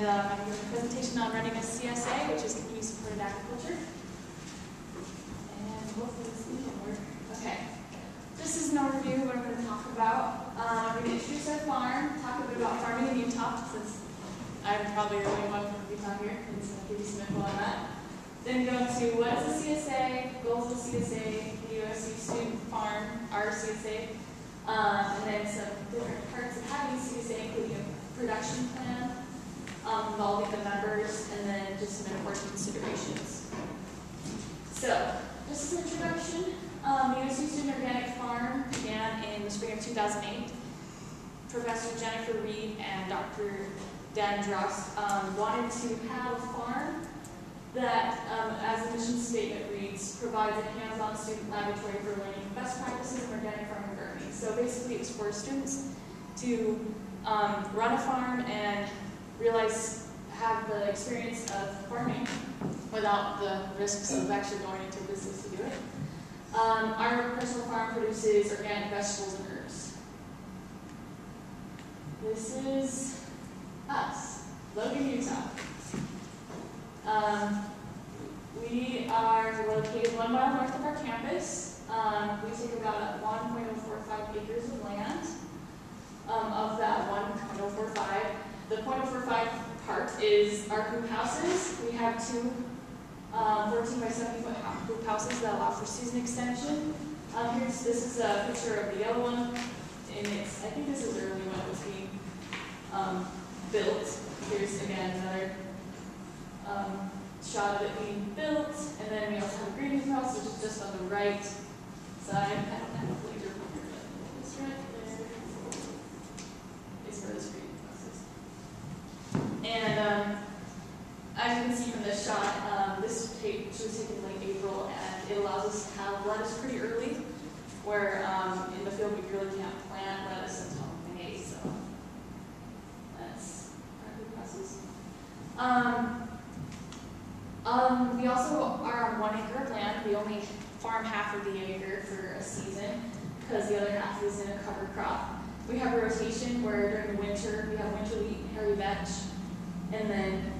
and I'm going to give a presentation on running a CSA, which is Community Supported Agriculture. And hopefully this will work. Okay. This is an overview of what I'm going to talk about. I'm going to introduce our farm, talk a bit about farming in Utah, since I'm probably the only one from Utah here, and so I'll give you some info on that. Then go to what is a CSA, goals of the CSA, the USU student farm, our CSA, and then some different parts of having a CSA, including a production plan, involving the members, and then just some important considerations. So, just as an introduction, the USU Student Organic Farm began in the spring of 2008. Professor Jennifer Reed and Dr. Dan Drost wanted to have a farm that, as the mission statement reads, provides a hands-on student laboratory for learning best practices in organic farming and gardening. So basically it's for students to run a farm and have the experience of farming without the risks of actually going into business to do it. Our personal farm produces organic vegetables and herbs. This is us, Logan, Utah. We are located 1 mile north of our campus. We take about 1.045 acres of land. Of that 1.045, the 0.045 part is our hoop houses. We have two 14 by 70 foot hoop houses that allow for season extension. This is a picture of the yellow one, and I think this is early when it was being built. Here's again another shot of it being built, and then we also have a greenhouse, which is just on the right side. I don't have a laser pointer, but it's right there. It's where this greenhouse is. And as you can see from this shot, this picture was taken in late April, and it allows us to have lettuce pretty early, where in the field we really can't plant lettuce until May, so that's our hoop houses. We also are on 1 acre of land. We only farm half of the acre for a season because the other half is in a cover crop. We have a rotation where during the winter we have winter wheat and hairy vetch, and then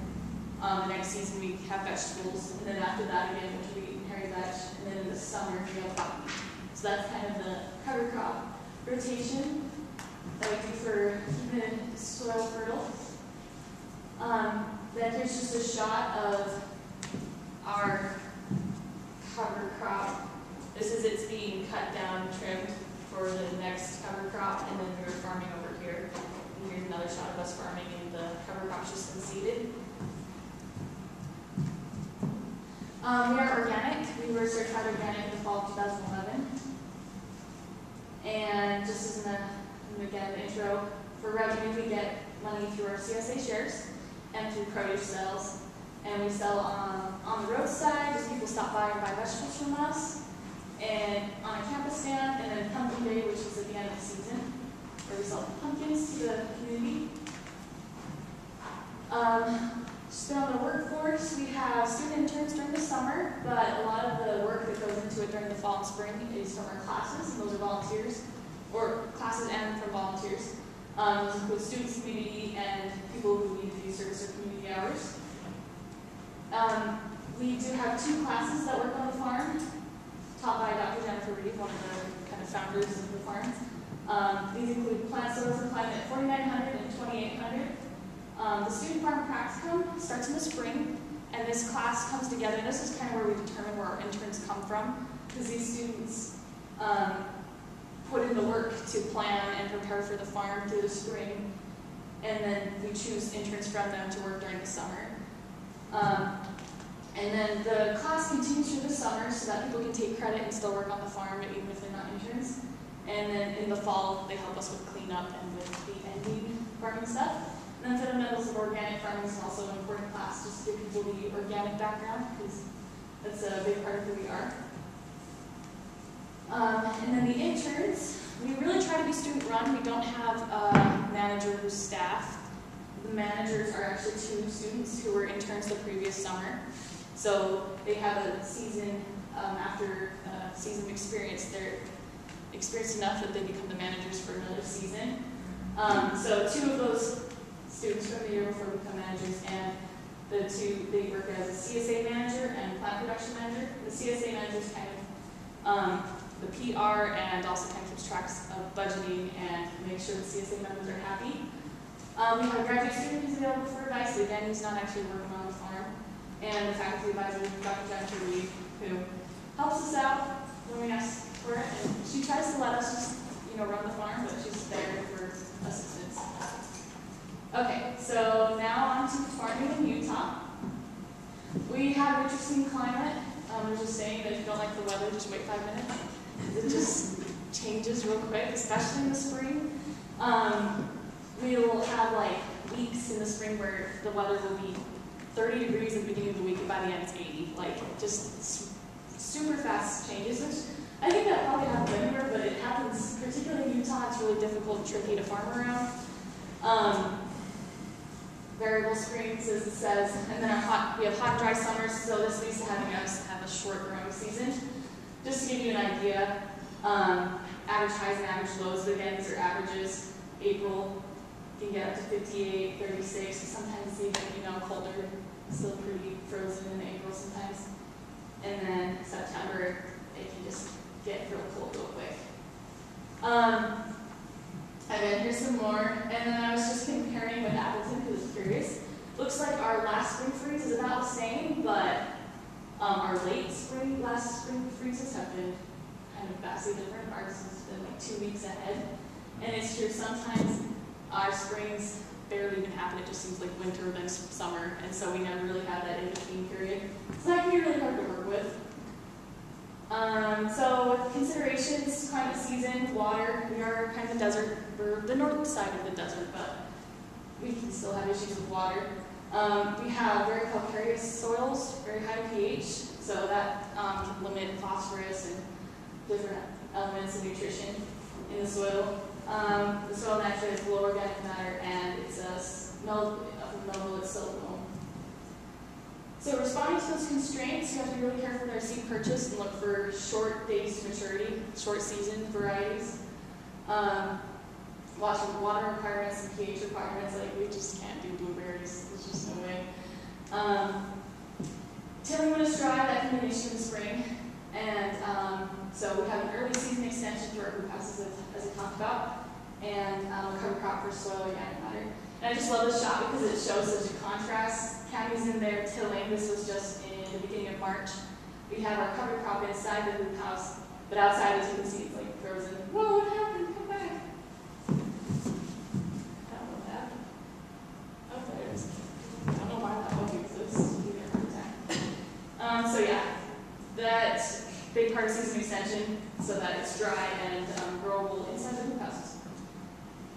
the next season we have vegetables, and then after that again winter wheat and hairy vetch, and then in the summer we have cotton. So that's kind of the cover crop rotation that we do for keeping soil fertile. Then here's just a shot of our cover crop. This is it's being cut down and trimmed for the next cover crop, and then we were farming over here. And here's another shot of us farming, and the cover crop's just been seeded. We are organic. We were certified organic in the fall of 2011. And just as an intro, for revenue we get money through our CSA shares and through produce sales. And we sell on the roadside, just people stop by and buy vegetables from us, and on a campus stand, and then Pumpkin Day, which is at the end of the season, where we sell pumpkins to the community. Just on the workforce, we have student interns during the summer, but a lot of the work that goes into it during the fall and spring is from our classes, and those are volunteers, or classes and from volunteers. Those include students, community, and people who need to do service or community hours. We do have 2 classes that work on the farm, taught by Dr. Jennifer Reed, one of the kind of founders of the farm. These include plant soils and climate 4900 and 2800. The student farm practicum starts in the spring, and this class comes together, and this is kind of where we determine where our interns come from, because these students put in the work to plan and prepare for the farm through the spring, and then we choose interns from them to work during the summer. And then the class continues through the summer so that people can take credit and still work on the farm even if they're not interns. And then in the fall, they help us with cleanup and with the ending farming stuff. And then fundamentals of organic farming is also an important class, just to give people the organic background, because that's a big part of who we are. And then the interns, we really try to be student run. We don't have a manager who's staff. The managers are actually 2 students who were interns the previous summer. So they have a season, after a season of experience, they're experienced enough that they become the managers for another season. So 2 of those students from the year before become managers, and the two, they work as a CSA manager and plant production manager. The CSA manager is kind of the PR and also kind of keeps tracks of budgeting and makes sure the CSA members are happy. We have a graduate student who's available for advice. Again, he's not actually working on the farm. And the faculty advisor, Dr. Jennifer Reed, who helps us out when we ask for it. And she tries to let us just, run the farm, but she's there for assistance. Okay, so now on to farming in Utah. We have an interesting climate. We're just saying that if you don't like the weather, just wait 5 minutes. It just changes real quick, especially in the spring. We will have like weeks in the spring where the weather will be 30 degrees at the beginning of the week, and by the end it's 80. Like, just super fast changes, which I think that probably happens anywhere, but it happens particularly in Utah. It's really difficult and tricky to farm around. Variable springs, as it says, and then we have hot and dry summers, so this leads to having us have a short growing season. Just to give you an idea, average highs and average lows, but again, these are averages. April can get up to 58, 36, sometimes even, colder, still pretty frozen in April sometimes. And then September, it can just get real cold real quick. And then here's some more, and then I was just comparing with Appleton because I was curious. Looks like our last spring freeze is about the same, but our last spring freezes have been kind of vastly different. Ours has been like 2 weeks ahead. And it's true, sometimes our springs barely even happen. It just seems like winter then summer, and so we never really have that in-between period. So that can be really hard to work with. So considerations, climate, season, water. We are kind of a desert. We're the north side of the desert, but we can still have issues with water. We have very calcareous soils, very high pH, so that can limit phosphorus and different elements of nutrition in the soil. The soil naturally has low organic matter, and it's mellow, it's silicone. So responding to those constraints, you have to be really careful with our seed purchase and look for short days to maturity, short season varieties. Watching water requirements and pH requirements, like we just can't do blueberries, there's just no way. Tilling when it's dry, that can be an issue in the spring. And so we have an early season extension for our root houses, as I talked about, and a cover crop for soil organic matter. And I just love this shot because it shows such a contrast. Cammy's in there tilling. This was just in the beginning of March. We have our cover crop inside the root house, but outside, as you can see, it's like frozen. Whoa, what happened? Come back. I don't know what happened. Oh, there it is. I don't know why that won't exist. So yeah, that big part of season extension so that it's dry and growable inside the root houses.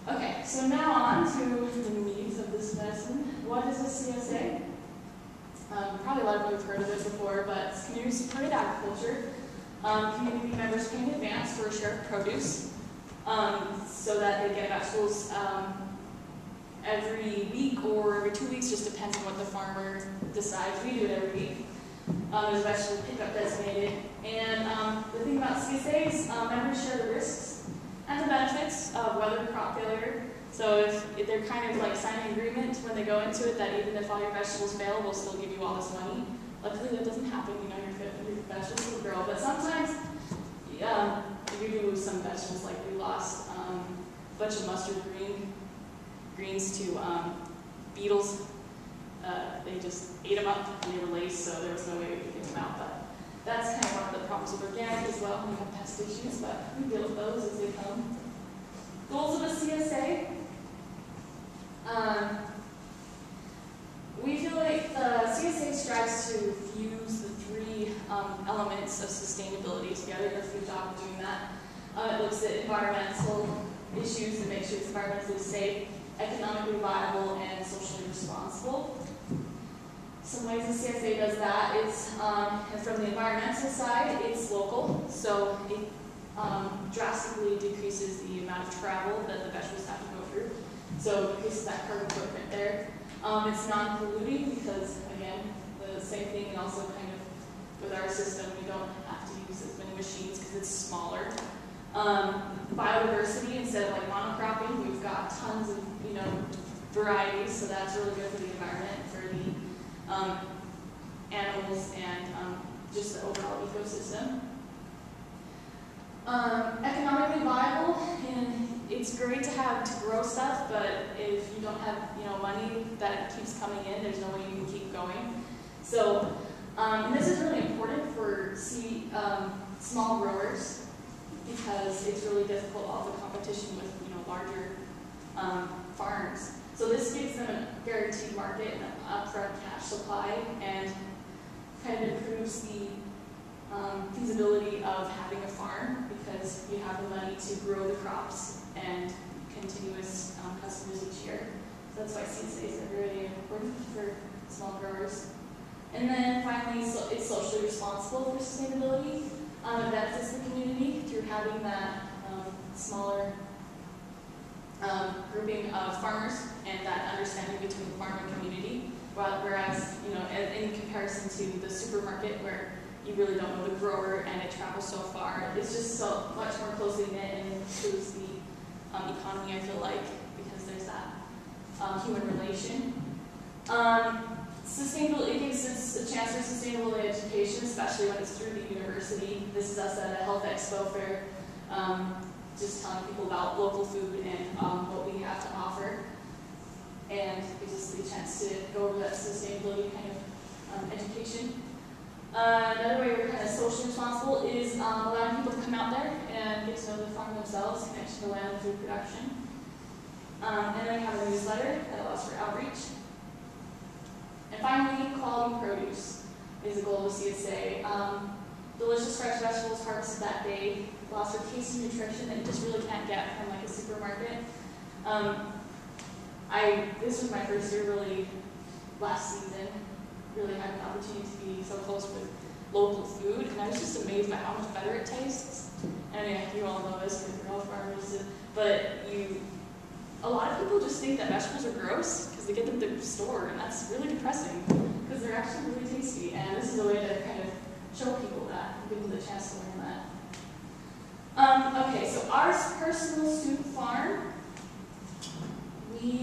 Okay, so now on to the meat of this medicine. What is a CSA? Probably a lot of you have heard of it before, but it's community supported agriculture. Community members pay in advance for a share of produce so that they get vegetables every week or every 2 weeks, just depends on what the farmer decides. We do it every week. There's a vegetable pickup designated. And the thing about CSAs, members share the risks and the benefits of weather and crop failure. So if they're kind of like signing an agreement when they go into it that even if all your vegetables fail, we'll still give you all this money. Luckily that doesn't happen, your vegetables will grow. But sometimes you do lose some vegetables, like we lost a bunch of mustard greens to beetles. They just ate them up and they were laced, so there was no way we could get them out. But that's kind of one of the problems with organic as well. We have pest issues, but we deal with those as they come. Goals of a CSA. We feel like the CSA strives to fuse the three elements of sustainability together. It does a good job of doing that. It looks at environmental issues to make sure it's environmentally safe, economically viable, and socially responsible. Some ways the CSA does that is, from the environmental side, it's local, so it drastically decreases the amount of travel that the vegetables have to go through. So it decreases that carbon footprint there. It's non-polluting because, again, the same thing, and also kind of with our system, we don't have to use as many machines because it's smaller. Biodiversity, instead of like monocropping, we've got tons of varieties, so that's really good for the environment, for the animals, and just the overall ecosystem. Economically viable, and it's great to grow stuff, but if you don't have money that keeps coming in, there's no way you can keep going. So, and this is really important for small growers, because it's really difficult, all the competition with larger farms. So this gives them a guaranteed market and an upfront cash supply, and kind of improves the feasibility of having a farm, because you have the money to grow the crops and continuous customers each year. So that's why CSAs are really important for small growers. And then finally, it's socially responsible for sustainability. It benefits the community through having that smaller grouping of farmers and that understanding between the farm and community. Whereas, in comparison to the supermarket, where you really don't know the grower and it travels so far, it's just so much more closely knit, and improves the economy, I feel like, because there's that human relation. Sustainability gives us a chance for sustainable education, especially when it's through the university. This is us at a Health Expo fair, just telling people about local food and what we have to offer, and gives us the chance to go over that sustainability kind of education. Another way we're kind of socially responsible is allowing people to come out there and get to know the farm themselves, connect to the land through production. And then we have a newsletter that allows for outreach. And finally, quality produce is a goal of CSA. Delicious fresh vegetables harvested that day allows for tasty nutrition that you just really can't get from like a supermarket. This was my first year really last season, really had an opportunity to be so close with local food, and I was just amazed by how much better it tastes. And yeah, you all know this because you're all farmers, but a lot of people just think that vegetables are gross because they get them at the store, and that's really depressing because they're actually really tasty. And this is a way to kind of show people that, give them the chance to learn that. Okay, so our personal student farm, we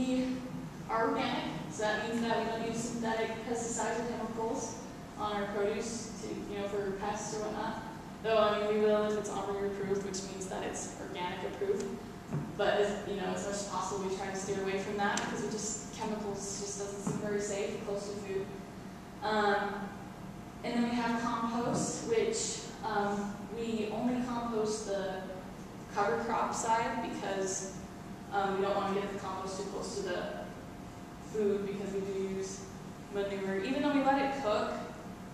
are organic, so that means that we don't use synthetic pesticides or chemicals on our produce for pests or whatnot. Though we will if it's OMRI approved, which means that it's organic approved. But as much as possible, we try to steer away from that because chemicals just doesn't seem very safe close to food. And then we have compost, which we only compost the cover crop side because we don't want to get the compost too close to the food, because we do use manure. Even though we let it cook,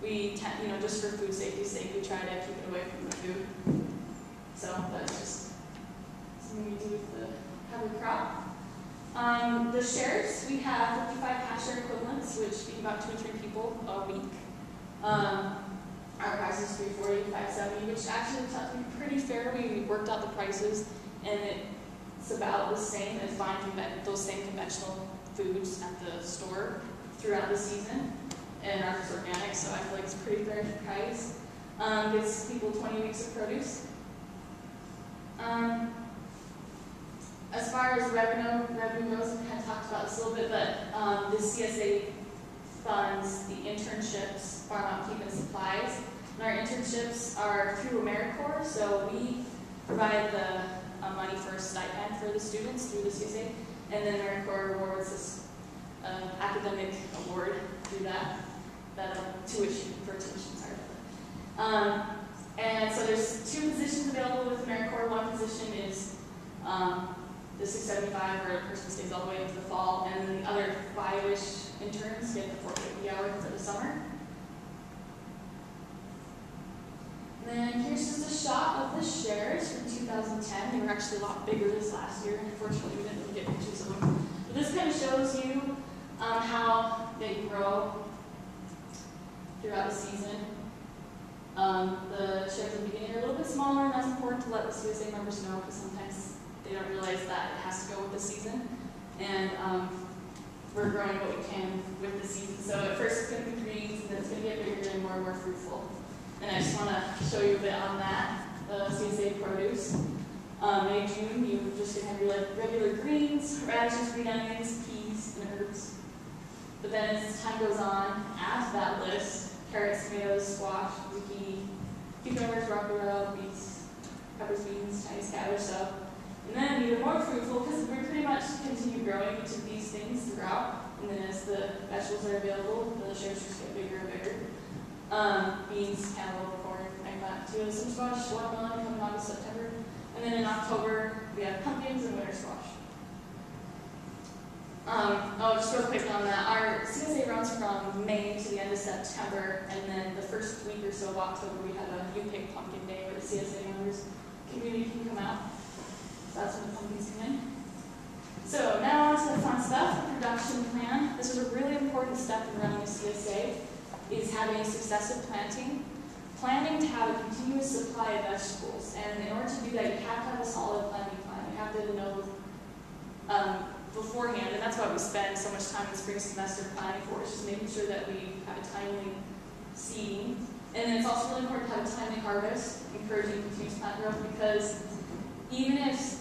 we just for food safety's sake, we try to keep it away from the food. So that's just something we do with the cover crop. The shares, we have 55 half share equivalents, which feed about 2 or 3 people a week. Our price is $3.40 to $5.70, which actually turned out to be pretty fair. We worked out the prices, and it's about the same as buying those same conventional foods at the store throughout the season. And ours is organic, so I feel like it's a pretty fair price. Gives people 20 weeks of produce. As far as revenue goes, we kind of talked about this a little bit, but the CSA funds the internships, farm upkeep and supplies. And our internships are through AmeriCorps, so we provide the money for a stipend for the students through the CSA, and then AmeriCorps awards this academic award through that tuition. And so there's 2 positions available with AmeriCorps. One position is the 675, where a person stays all the way into the fall, and then the other 5-ish interns get the 450 hour for the summer. And then here's just a shot of the shares from 2010. They were actually a lot bigger this last year. Unfortunately, we didn't really get pictures of them. But this kind of shows you how they grow throughout the season. The shares at the beginning are a little bit smaller, and that's important to let the CSA members know, because sometimes they don't realize that it has to go with the season. And we're growing what we can with the season. So at first it's going to be greens, and then it's going to get bigger and more fruitful. And I just want to show you a bit on that, the CSA produce. May, June, you just have your regular greens, radishes, green onions, peas, But then as time goes on, add to that list carrots, tomatoes, squash, zucchini, cucumbers, rock beets, peppers, beans, Chinese cabbage, so. And then even more fruitful, because we pretty much continue growing each of these things throughout. And then as the vegetables are available, the shares just get bigger and bigger. Beans, cantaloupe, corn, eggplant, potatoes, some squash, watermelon coming August, September. And then in October, we have pumpkins and winter squash. Just real quick on that, our CSA runs from May to the end of September, and then the first week or so of October, we have a You Pick Pumpkin Day where the CSA members community can come out. So that's when the pumpkins come in. So now on to the fun stuff, the production plan. This is a really important step in running a CSA, is having successive planting. Planning to have a continuous supply of vegetables, and in order to do that, you have to have a solid planting plan. You have to know beforehand, and that's why we spend so much time in the spring semester planning for, is just making sure that we have a timely seeding. And then it's also really important to have a timely harvest, encouraging continuous plant growth, because even if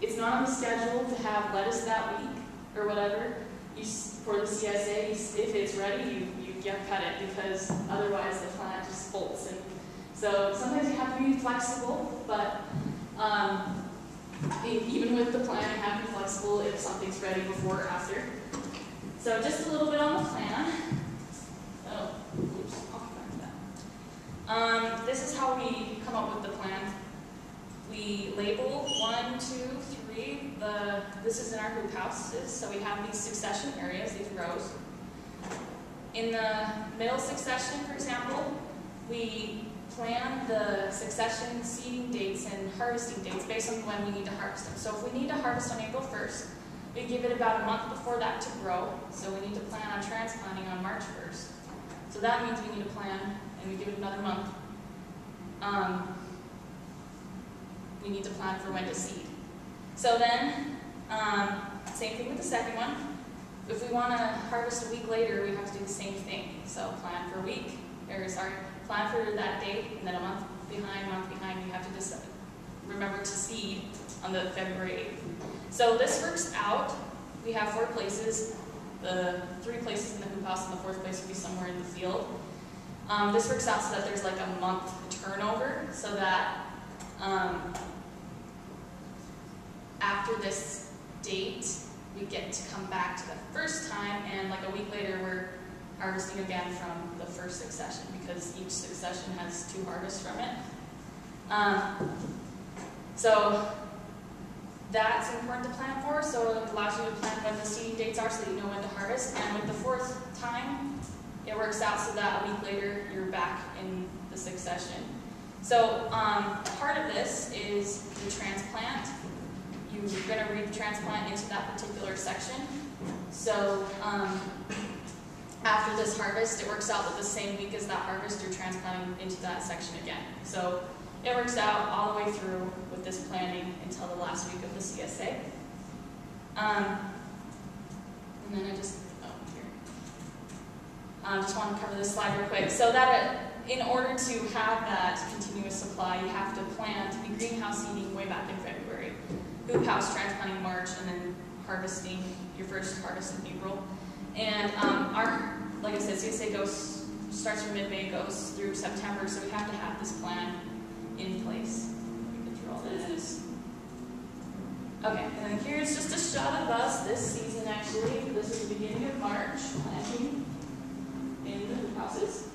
it's not on the schedule to have lettuce that week or whatever, for the CSA, if it's ready, you cut it, because otherwise the plant just folds. And so sometimes you have to be flexible, but even with the plan, you have to be flexible if something's ready before or after. So just a little bit on the plan. Oh, oops, I'll come back to that. This is how we come up with the plan. We label 1, 2, 3. This is in our hoop houses, so we have these succession areas, these rows. In the middle succession, for example, we plan the succession seeding dates and harvesting dates based on when we need to harvest them. So if we need to harvest on April 1st, we give it about a month before that to grow. So we need to plan on transplanting on March 1st. So that means we need to plan, and we give it another month. We need to plan for when to seed. So then, same thing with the second one. If we want to harvest a week later, we have to do the same thing. So plan for a week, plan for that date, and then a month behind, you have to just remember to seed on the February 8th. So this works out. We have 4 places, the 3 places in the hoop house, and the 4th place will be somewhere in the field. This works out so that there's like a month turnover, so that after this date, we get to come back to the first time, and like a week later, we're harvesting again from the first succession, because each succession has 2 harvests from it. So that's important to plan for, so it allows you to plan when the seeding dates are so that you know when to harvest. And with the 4th time, it works out so that a week later, you're back in the succession. So part of this is the transplant. You're going to read the transplant into that particular section. So after this harvest, it works out that the same week as that harvest, you're transplanting into that section again. So it works out all the way through with this planning until the last week of the CSA. And then I just want to cover this slide real quick. So that in order to have that continuous supply, you have to plant the greenhouse seeding way back in February, hoop house transplanting March, and then harvesting your first harvest in April. And like I said, CSA starts from mid-May, goes through September, so we have to have this plan in place. Let me get through all this. Okay, and then here's just a shot of us this season, actually. This is the beginning of March, planting in the hoop houses.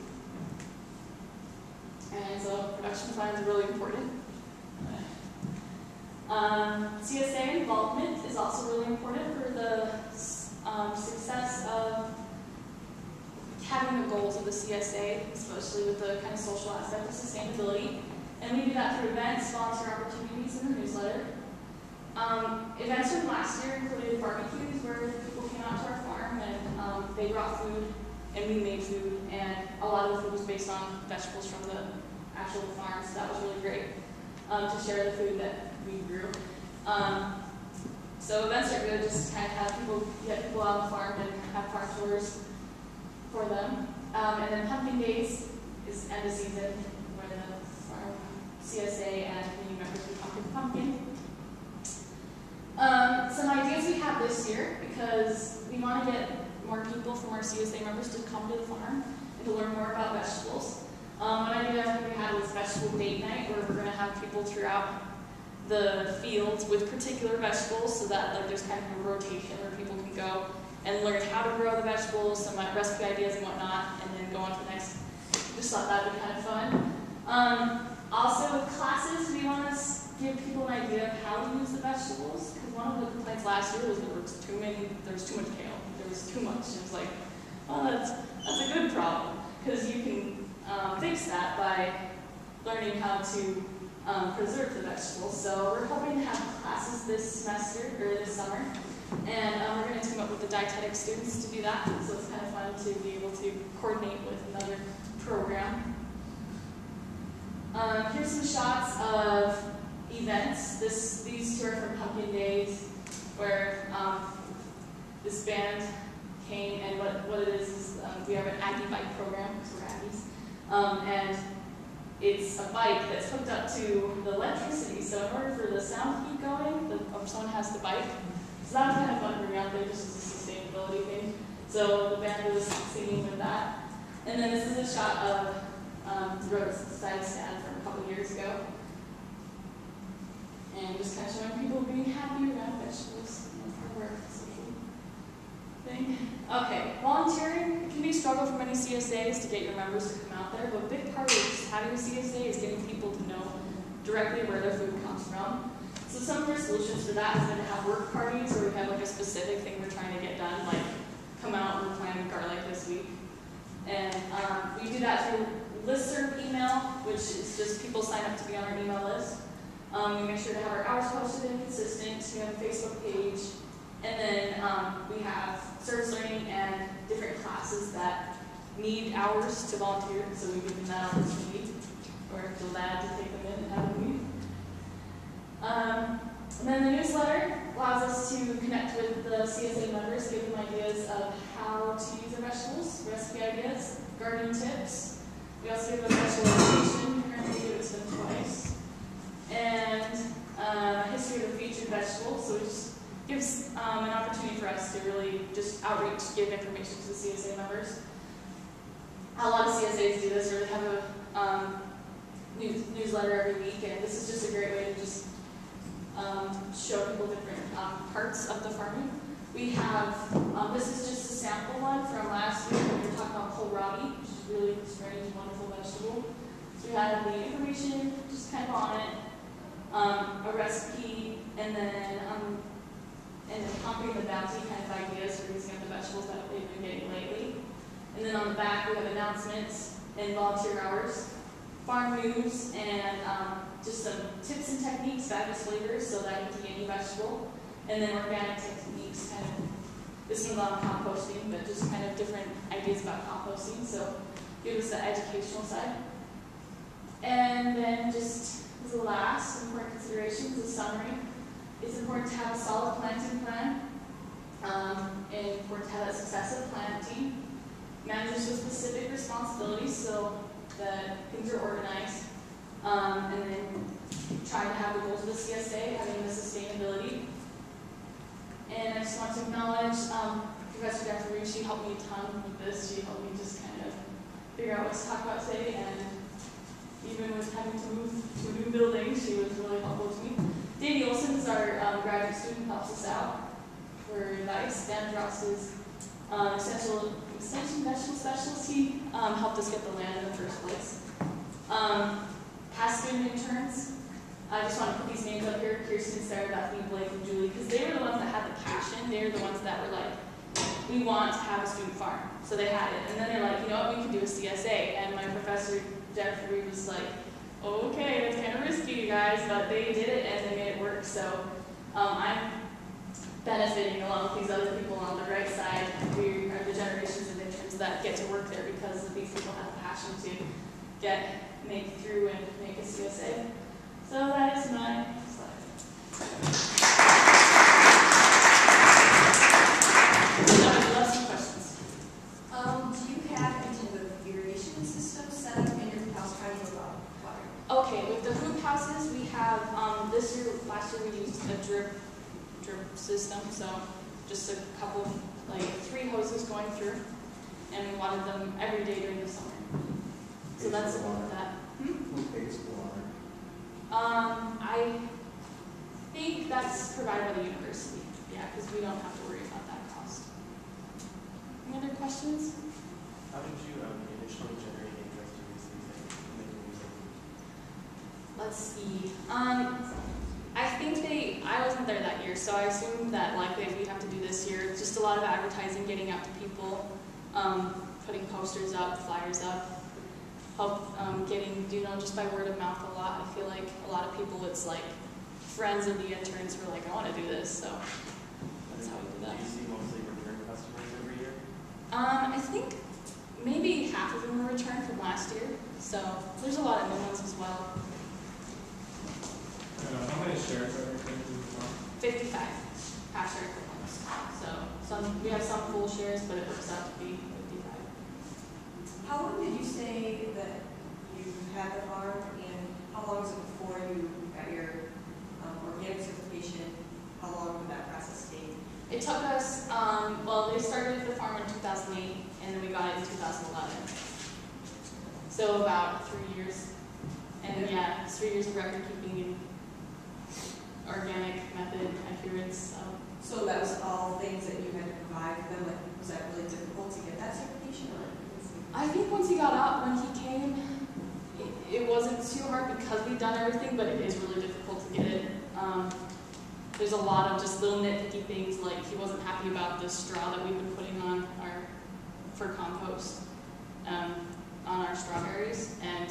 And so production plan is really important. CSA involvement is also really important for the success of having the goals of the CSA, especially with the kind of social aspect of sustainability. And we do that through events, sponsor opportunities, and the newsletter. Events from last year included barbecues where people came out to our farm and they brought food and we made food, and a lot of the food was based on vegetables from the actual farm, so that was really great to share the food that we grew. So events are good, just kind of have people, get people out on the farm and have farm tours for them. And then pumpkin days is end of season where the farm CSA and community members do pumpkin. Some ideas we have this year, because we want to get more people from our CSA members to come to the farm and to learn more about vegetables. One idea we had was vegetable date night, where we're going to have people throughout the fields with particular vegetables, so that like there's kind of a rotation where people can go and learn how to grow the vegetables, some recipe ideas and whatnot, and then go on to the next. Just thought that would be kind of fun. Also with classes, we want to give people an idea of how to use the vegetables, because one of the complaints last year was there was too much kale. There was too much. It was like, well, that's a good problem, because you can fix that by learning how to preserve the vegetables. So we're hoping to have classes this semester, or this summer, and we're going to team up with the dietetic students to do that. So it's kind of fun to be able to coordinate with another program. Here's some shots of events. These two are from Pumpkin Days, where this band came, and what it is we have an Aggie bike program, because we're Aggies, and it's a bike that's hooked up to the electricity. So in order for the sound to keep going, someone has to bike. So that was kind of fun to bring out there, just as a sustainability thing. So the band was singing with that. And then this is a shot of the roadside stand from a couple years ago. And just kind of showing people being happy around vegetables and hard work, social thing. Okay, volunteering can be a struggle for many CSAs to get your members to come out there, but a big part of having a CSA is getting people to know directly where their food comes from. So some of our solutions for that has been to have work parties where we have like a specific thing we're trying to get done, like come out and we're planting garlic this week. And we do that through listserv email, which is just people sign up to be on our email list. We make sure to have our hours posted and consistent. We have a Facebook page. And then we have service learning and different classes that need hours to volunteer, so we give them that opportunity, or feel bad to take them in and have them leave. And then the newsletter allows us to connect with the CSA members, give them ideas of how to use their vegetables, recipe ideas, gardening tips. We also give them vegetable education. Currently we give it to them twice. And history of the featured vegetables, so it just gives an opportunity for us to really just outreach, give information to the CSA members. A lot of CSAs do this, or they have a newsletter every week, and this is just a great way to just show people different parts of the farming. We have, this is just a sample one from last year when we were talking about kohlrabi, which is really strange, wonderful vegetable. So we had the information just kind of on it, a recipe, and then conquering the bounty kind of ideas for using up the vegetables that they've been getting lately. And then on the back we have announcements and volunteer hours, farm news, and just some tips and techniques, fabulous flavors, so that you can get any vegetable. And then organic techniques, kind of, this one's on composting, but just kind of different ideas about composting, so give us the educational side. And then just as the last important considerations, a summary. It's important to have a solid planting plan, and important to have a successive planting. Managers with specific responsibilities so that things are organized, and then try to have the goals of the CSA, having the sustainability. And I just want to acknowledge Professor Jennifer Reed. She helped me a ton with this. She helped me just kind of figure out what to talk about today, and even with having to move to a new building, she was really helpful to me. Davey Olson is our graduate student, helps us out for advice. Dan Drost is extension vegetable specialist. He helped us get the land in the first place. Past student interns, I just want to put these names up here: Kirsten, Sarah, Bethany, Blake, and Julie, because they were the ones that had the passion. They were the ones that were like, we want to have a student farm. So they had it. And then they're like, you know what, we can do a CSA. And my professor, Jennifer Reed, was like, okay, that's kind of risky, you guys, but they did it and they made it work. So I'm benefiting along with these other people on the right side. We are the generations of interns that get to work there because these people have the passion to make through and make a CSA. So that is my slide. So I would love some questions. Do you have any type of irrigation system set up in your house trying to grow water? Okay, with the hoop houses, we have, last year we used a drip system, so just a couple, like 3 hoses going through, and we watered them every day during the summer. So that's that. Who pays for water? I think that's provided by the university. Yeah, because we don't have to worry about that cost. Any other questions? How did you initially generate interest in these things in the music? Let's see. I think I wasn't there that year, so I assume that likely we have to do this year. Just a lot of advertising, getting out to people, putting posters up, flyers up, help getting, just by word of mouth a lot. I feel like a lot of people, it's like friends of the interns were like, I want to do this, so that's how we do that. Do you see mostly return customers every year? I think maybe half of them were returned from last year, so there's a lot of new ones as well. How many shares are there in the farm? 55 half share equivalents. So we have some full shares, but it works out to be 55. How long did you say that you had the farm, and how long was it before you got your organic certification? How long did that process take? It took us, well, they started the farm in 2008, and then we got it in 2011. So about 3 years. And yeah, it's 3 years of record keeping and organic method adherence. So that was all things that you had to provide for them? Like, was that really difficult to get that certification? I think once he got up, when he came, it wasn't too hard because we'd done everything, but it is really difficult to get it. There's a lot of just little nitpicky things, like he wasn't happy about the straw that we've been putting on for compost on our strawberries, and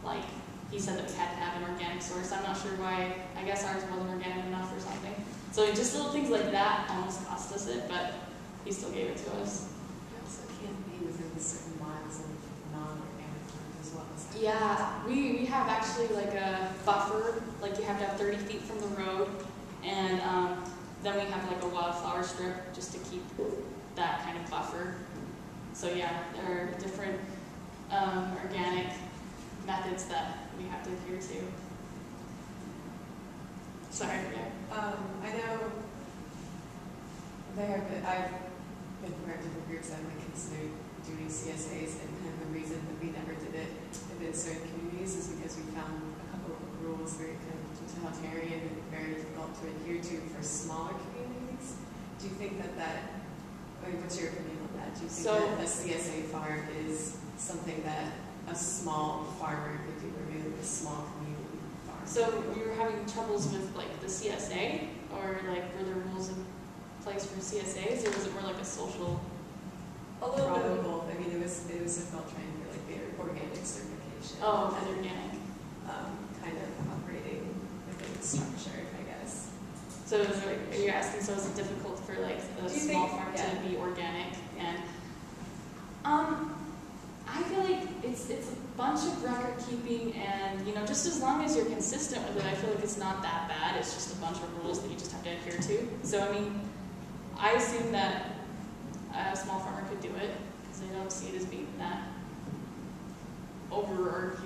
like he said that we had to have an organic source. I'm not sure why. I guess ours wasn't organic enough or something. So just little things like that almost cost us it, but he still gave it to us. You also can't be within certain miles of non-organic food as well. Yeah, we have actually like a buffer, like you have to have 30 feet from the road, and then we have like a wildflower strip just to keep that kind of buffer. So yeah, there are different organic methods that we have to adhere to. Sorry, yeah. I know I've been part of different groups that have considered doing CSAs, and kind of the reason that we never did it in certain communities is because we found a couple of rules very kind of totalitarian and very difficult to adhere to for smaller communities. Do you think that what's your opinion on that? Do you think that a CSA farm is something that a small farmer could do, or maybe a small community farm? So you were having troubles with like the CSA, or like were there rules in place for CSAs, or was it more like a social? A little bit of both. I mean, it was difficult trying to get like their organic certification. Oh, and organic. Kind of operating within the structure, I guess. So are you asking? So is it difficult for like a small farm to be organic? And I feel like it's a bunch of record keeping, and just as long as you're consistent with it, I feel like it's not that bad. It's just a bunch of rules that you just have to adhere to. So I mean, I assume that a small farmer could do it because I don't see it as being that over, or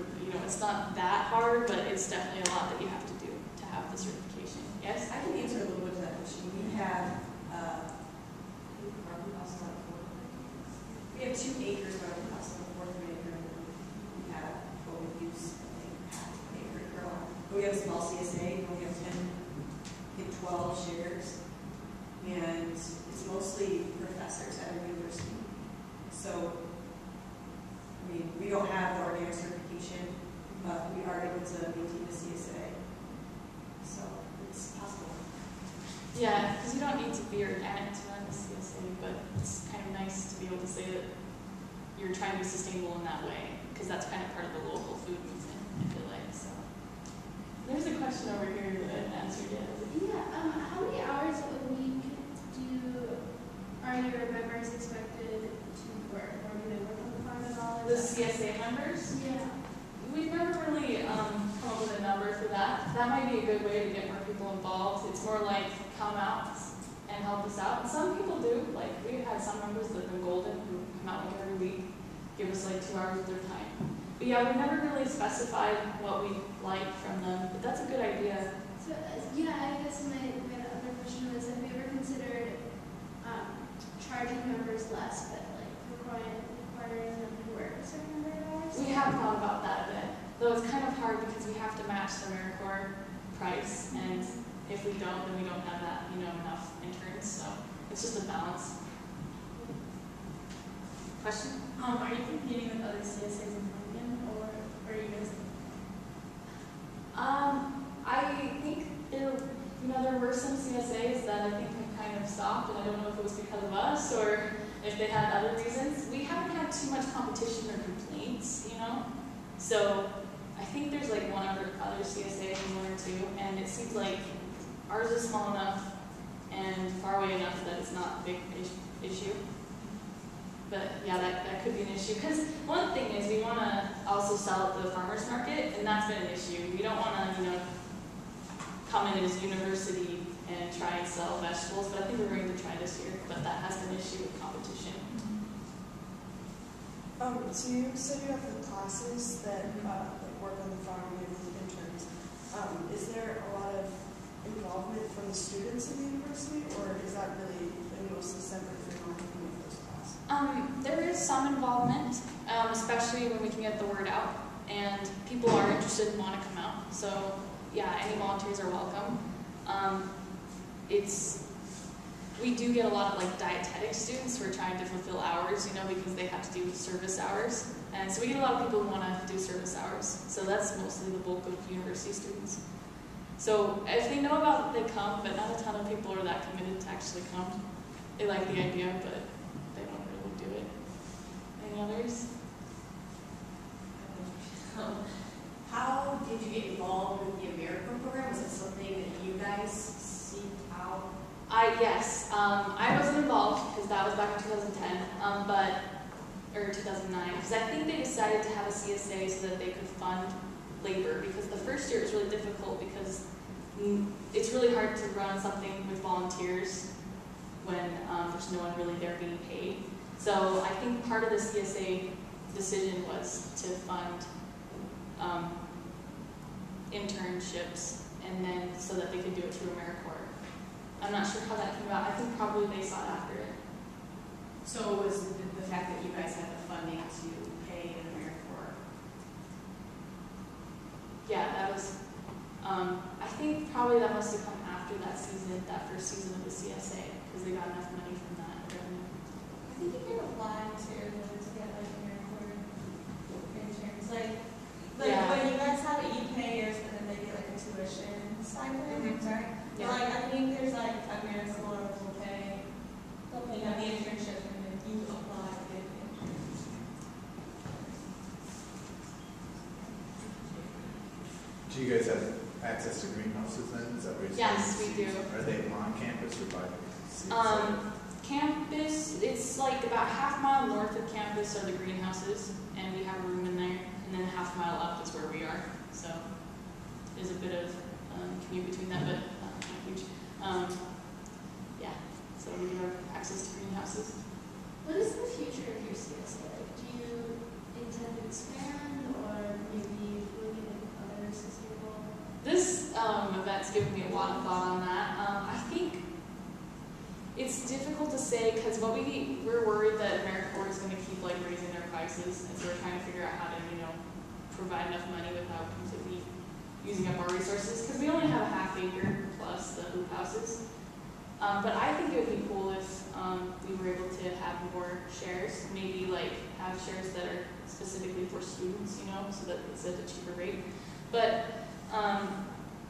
it's not that hard, but it's definitely a lot that you have to do to have the certification. Yes? I can answer a little bit to that question. We have 2 acres of our house on the 4th of an acre, and we have what we use, I think, half an acre to grow on. But we have a small CSA, and we have 12 shares, and it's mostly professors at a university. So, I mean, we don't have the organic certification, but we are able to maintain the CSA. So, it's possible. Yeah, because you don't need to be organic to run the CSA, but it's kind of nice to be able to say that you're trying to be sustainable in that way, because that's kind of part of the local food movement, I feel like. So there's a question over here that I haven't answered yet. Yeah, how many hours a week are your members expected to work, or do they work on the farm at all? The CSA members? Yeah. We've never really come up with a number for that. That might be a good way to get more people involved. It's more like come out and help us out. And some people do. Like we've had some members that have been golden who come out like every week, give us like 2 hours of their time. But yeah, we've never really specified what we like from them. But that's a good idea. So yeah, I guess my other question was, have you ever considered charging members less, but like requiring them to work a certain number of hours? We have thought about that a bit, though it's kind of hard because we have to match the AmeriCorps price, and if we don't, then we don't have that, enough interns, so it's just a balance. Question? Are you competing with other CSAs in Lincoln, or are you guys? I think there were some CSAs that I think have kind of stopped, and I don't know if it was because of us or if they had other reasons. We haven't had too much competition or complaints, So I think there's like one other CSA, one or two, and it seems like ours is small enough and far away enough that it's not a big issue. But yeah, that could be an issue. Because one thing is we want to also sell at the farmer's market, and that's been an issue. We don't want to, come in as university and try and sell vegetables, but I think we're going to try this year. But that has been an issue with competition. So you said you have the classes that work on the farm with interns. Is there a lot of involvement from the students in the university, or is that really mostly separate if you're not working with those classes? There is some involvement, especially when we can get the word out, and people are interested and want to come out. So yeah, any volunteers are welcome. We do get a lot of like dietetic students who are trying to fulfill hours, because they have to do service hours. And so we get a lot of people who want to do service hours. So that's mostly the bulk of university students. So if they know about it, they come, but not a ton of people are that committed to actually come. They like the idea, but they don't really do it. Any others? How did you get involved with the AmeriCorps program? Was it something that you guys seeked out? Yes. I wasn't involved because that was back in 2010, or 2009, because I think they decided to have a CSA so that they could fund labor, because the first year was really difficult because it's really hard to run something with volunteers when there's no one really there being paid. So I think part of the CSA decision was to fund internships, and then so that they could do it through AmeriCorps. I'm not sure how that came about. I think probably they sought after it. So it was the fact that you guys had the funding to pay an AmeriCorps? Yeah, that was, I think probably that must have come after that first season of the CSA, because they got enough money from that revenue. I think you can apply to get like AmeriCorps interns. Like Yeah. when you guys have it, you pay yours, but then they get like a tuition stipend. Mhm. Sorry. Yeah. But like I think there's like AmeriCorps will pay. They'll pay the internship and then you apply to get the interns. Do you guys have access to greenhouses then? Is that what you're saying? Yes, we do. Are they on campus or by CSA? Campus, it's like about half mile north of campus are the greenhouses, and we have a room in there, and then a half mile up is where we are. So there's a bit of commute between that, but not huge. Yeah, so we do have access to greenhouses. What is the future of your CSA? Like, do you intend to expand, or maybe looking at other sustainable? This event's given me a lot of thought on that. I think it's difficult to say because we're worried that AmeriCorps is going to keep like raising their prices, and so we're trying to figure out how to provide enough money without completely using up our resources, because we only have a half acre plus the hoop houses. But I think it would be cool if we were able to have more shares, maybe like have shares that are specifically for students, so that it's at a cheaper rate. But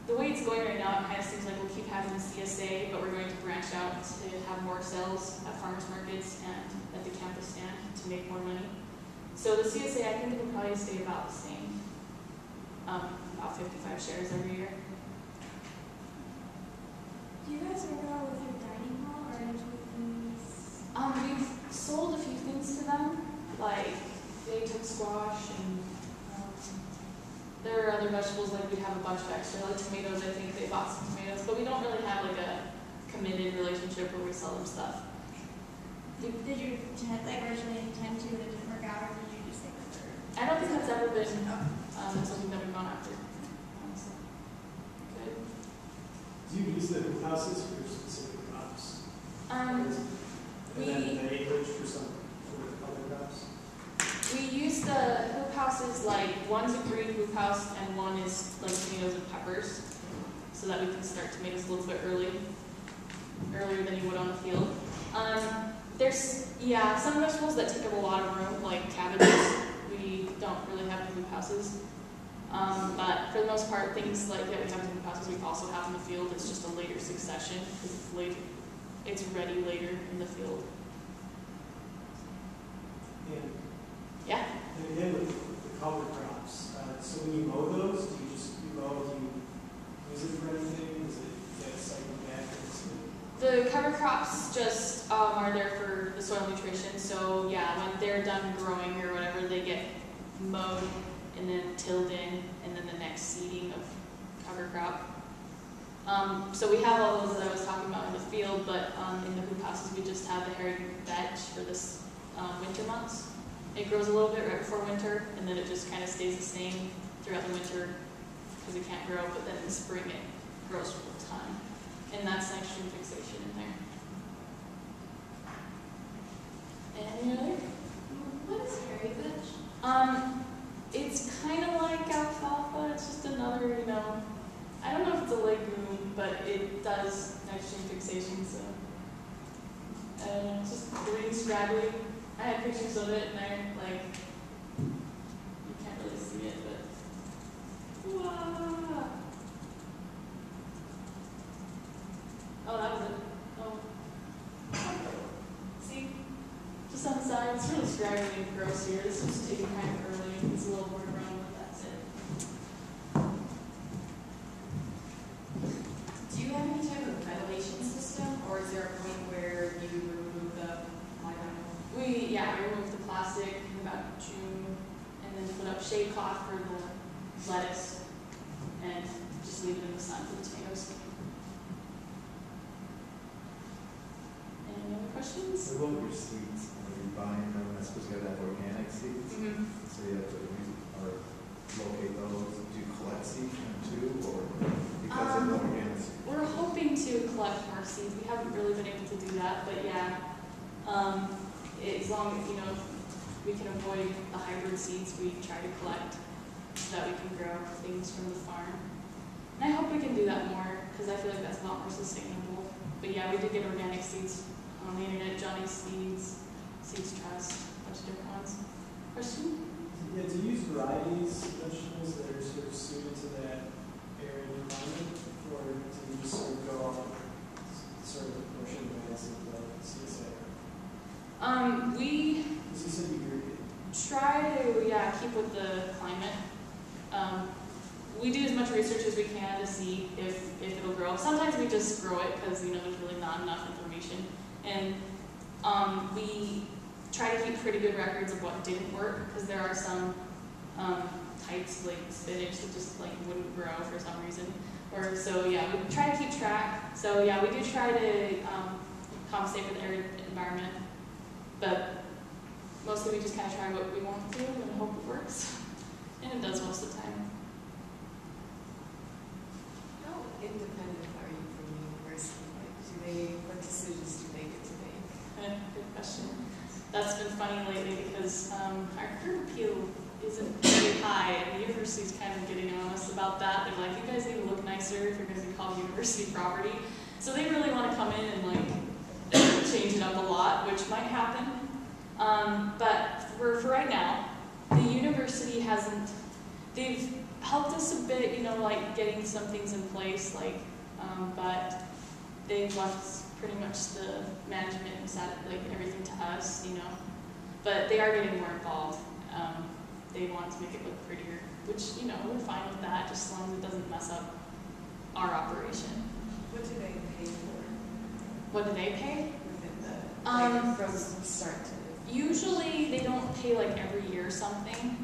the way it's going right now, it kind of seems like we'll keep having the CSA, but we're going to branch out to have more sales at farmers markets and at the campus stand to make more money. So the CSA, I think it will probably stay about the same, about 55 shares every year. Do you guys work out with your dining hall or anything? We've sold a few things to them, like they took squash, and there are other vegetables, like we have a bunch of extra, like tomatoes. I think they bought some tomatoes, but we don't really have like a committed relationship where we sell them stuff. Did you originally intend to, and it didn't work out, or did you just think it I don't think that's ever been something that we've gone after, honestly. Good. Do you use the hoop houses for specific crops? We houses, like one's a green hoop house and one is like tomatoes and peppers, so that we can start tomatoes a little bit earlier than you would on the field. There's some vegetables that take up a lot of room, like cabbages. We don't really have hoop houses, but for the most part, things like that we have in hoop houses, we also have in the field. It's just a later succession because it's late. It's ready later in the field. And Yeah. and again, with the cover crops, so when you mow those, do you use it for anything? Does it get cycled back into? The cover crops just are there for the soil nutrition. So yeah, when they're done growing or whatever, they get mowed and then tilled in, and then the next seeding of cover crop. So we have all those that I was talking about in the field, but in the hoop houses we just have the hairy vetch for this winter months. It grows a little bit right before winter, and then it just kind of stays the same throughout the winter because it can't grow, but then in the spring it grows full time. And that's nitrogen fixation in there. Any other? What is hairy vetch? It's kind of like alfalfa. It's just another, I don't know if it's a legume, but it does nitrogen fixation, so I don't know, it's just green, scraggly. I had pictures of it, and you can't really see it, but, wow. Oh, that was it. Oh. See? Just on the side, it's really scraggly and gross here. This was taken kind of early. It's a little more around, but that's it. Do you have any type of ventilation system, or is there a point where you remove the plywood? We removed the plastic in about June, and then put up shade cloth for the lettuce, and just leave it in the sun for the tomatoes. Any other questions? What about your seeds? When you're buying them, I suppose you have to have organic seeds. Mm-hmm. So you have to locate those. Do you collect seeds from them too, or because of the organic seeds? We're hoping to collect more seeds. We haven't really been able to do that, but yeah. As long as, we can avoid the hybrid seeds, we try to collect so that we can grow things from the farm. And I hope we can do that more, because I feel like that's a lot more sustainable. But yeah, we did get organic seeds on the internet, Johnny's Seeds, Seeds Trust, a bunch of different ones. Question? Yeah, to use varieties of vegetables that are sort of suited to that area and climate, or to just sort of go off sort of the portion bands of the CSA? We Because you said you try to, keep with the climate. We do as much research as we can to see if it'll grow. Sometimes we just grow it because, there's really not enough information. And we try to keep pretty good records of what didn't work, because there are some types like spinach that just wouldn't grow for some reason. We try to keep track. So we do try to compensate for the arid environment, but mostly we just kind of try what we want to do and hope it works. And it does most of the time. How independent are you from the university? What decisions do they get to make? Good question. That's been funny lately because our curb appeal isn't very high, and the university's kind of getting on us about that. They're like, you guys need to look nicer if you're going to be called university property. So they really want to come in and change it up a lot, which might happen. But for right now, the university they've helped us a bit, getting some things in place, but they've left pretty much the management and everything to us, But they are getting more involved. They want to make it look prettier, which, we're fine with that, just as long as it doesn't mess up our operation. What do they pay for What do they pay? within the, from start to? Usually they don't pay every year or something.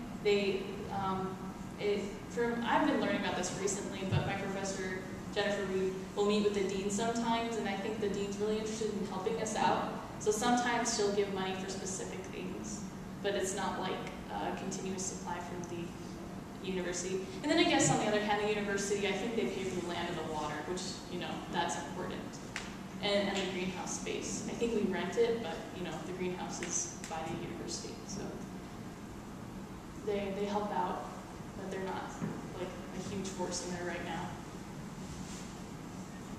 I've been learning about this recently, but my professor, Jennifer, we will meet with the dean sometimes, and I think the dean's really interested in helping us out. So sometimes she'll give money for specific things, but it's not a continuous supply from the university. And then I guess on the other hand, the university, I think they pay for the land and the water, which, that's important. And the greenhouse space. I think we rent it, but, the greenhouse is by the university, so. they help out, but they're not like a huge force in there right now.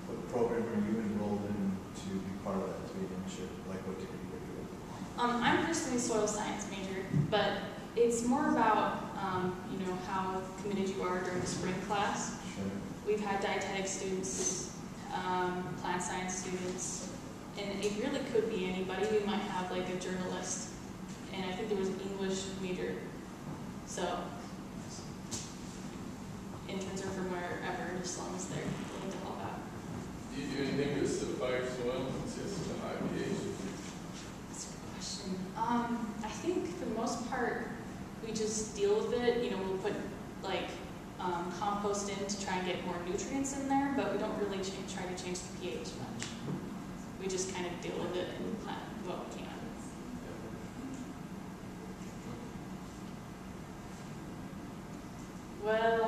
What program are you enrolled in to be part of that, to be an internship? Like what degree are you in? I'm personally a soil science major, but it's more about you know, how committed you are during the spring class. Sure. We've had dietetic students, plant science students, and it really could be anybody. We might have like a journalist, and I think there was an English major. So interns are from wherever, as long as they're willing to help out. Do you do anything to acidify your soil since it's such a high pH? That's a good question. I think for the most part, we just deal with it. You know, we'll put like compost in to try and get more nutrients in there, but we don't really try to change the pH much. We just kind of deal with it and plant what we can. Well,